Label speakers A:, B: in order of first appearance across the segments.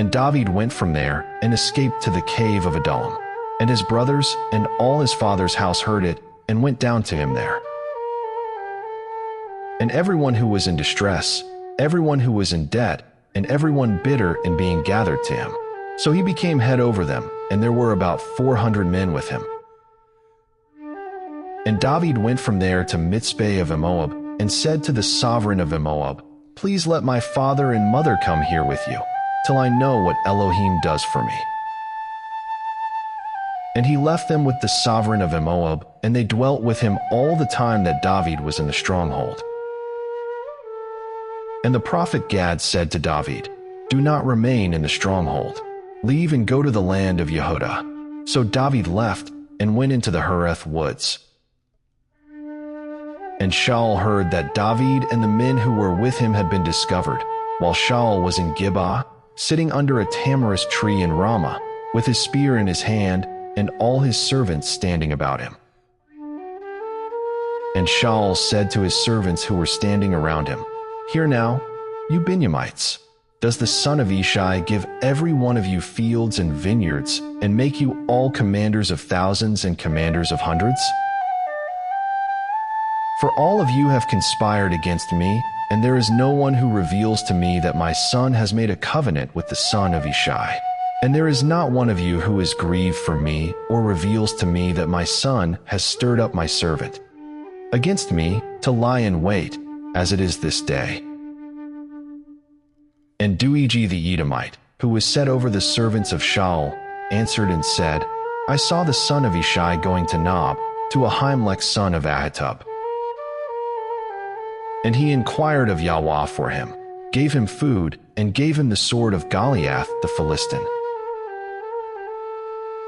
A: And David went from there and escaped to the cave of Adullam. And his brothers and all his father's house heard it and went down to him there. And everyone who was in distress, everyone who was in debt, and everyone bitter in being gathered to him. So he became head over them, and there were about 400 men with him. And David went from there to Mitzpeh of Moab, and said to the sovereign of Moab, "Please let my father and mother come here with you, till I know what Elohim does for me." And he left them with the sovereign of Moab, and they dwelt with him all the time that David was in the stronghold. And the prophet Gad said to David, "Do not remain in the stronghold. Leave and go to the land of Yehudah." So David left and went into the Hereth woods. And Shaul heard that David and the men who were with him had been discovered, while Shaul was in Gibeah, sitting under a tamarisk tree in Ramah, with his spear in his hand, and all his servants standing about him. And Shaul said to his servants who were standing around him, "Hear now, you Benjamites, does the son of Ishai give every one of you fields and vineyards, and make you all commanders of thousands and commanders of hundreds? For all of you have conspired against me, and there is no one who reveals to me that my son has made a covenant with the son of Ishai. And there is not one of you who is grieved for me, or reveals to me that my son has stirred up my servant against me to lie in wait, as it is this day." And Doeg the Edomite, who was set over the servants of Shaul, answered and said, "I saw the son of Ishai going to Nob, to Ahimelech son of Ahitub. And he inquired of Yahweh for him, gave him food, and gave him the sword of Goliath the Philistine.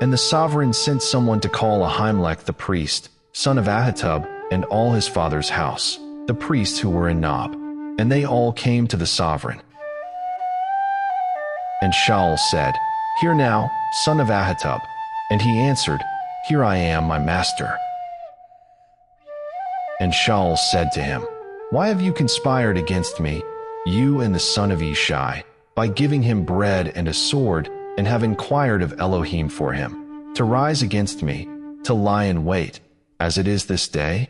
A: And the sovereign sent someone to call Ahimelech the priest, son of Ahitub, and all his father's house, the priests who were in Nob, and they all came to the sovereign. And Shaul said, "Hear now, son of Ahitub." And he answered, "Here I am, my master." And Shaul said to him, "Why have you conspired against me, you and the son of Ishai, by giving him bread and a sword, and have inquired of Elohim for him, to rise against me, to lie in wait, as it is this day?"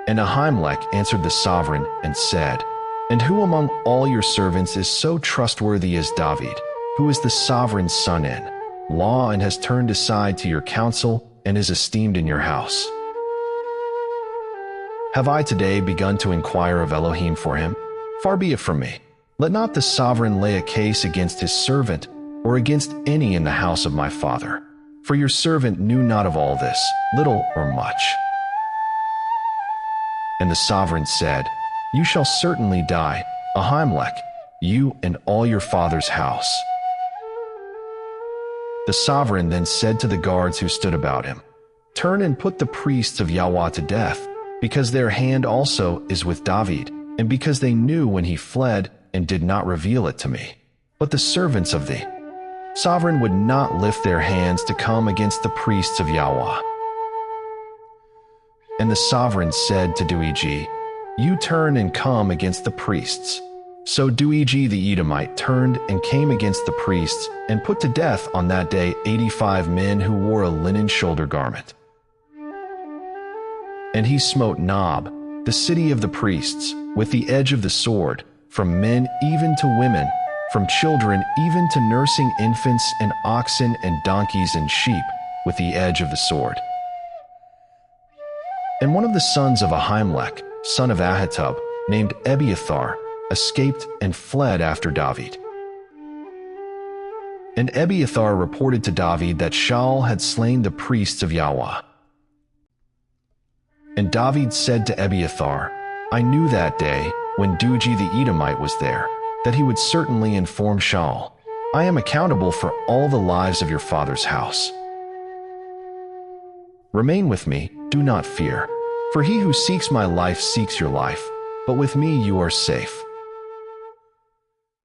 A: And Ahimelech answered the sovereign and said, "And who among all your servants is so trustworthy as David, who is the sovereign's son-in-law, and has turned aside to your counsel, and is esteemed in your house? Have I today begun to inquire of Elohim for him? Far be it from me. Let not the sovereign lay a case against his servant, or against any in the house of my father. For your servant knew not of all this, little or much." And the sovereign said, "You shall certainly die, Ahimelech, you and all your father's house." The sovereign then said to the guards who stood about him, "Turn and put the priests of Yahweh to death, because their hand also is with David, and because they knew when he fled and did not reveal it to me. But the servants of the sovereign would not lift their hands to come against the priests of Yahweh." And the sovereign said to Doeg, "You turn and come against the priests." So Doeg the Edomite turned and came against the priests, and put to death on that day 85 men who wore a linen shoulder garment. And he smote Nob, the city of the priests, with the edge of the sword, from men even to women, from children even to nursing infants and oxen and donkeys and sheep, with the edge of the sword. And one of the sons of Ahimelech, son of Ahitub, named Ebiathar, escaped and fled after David. And Ebiathar reported to David that Shaul had slain the priests of Yahweh. And David said to Ebiathar, "I knew that day, when Doeg the Edomite was there, that he would certainly inform Shaul. I am accountable for all the lives of your father's house. Remain with me, do not fear, for he who seeks my life seeks your life, but with me you are safe."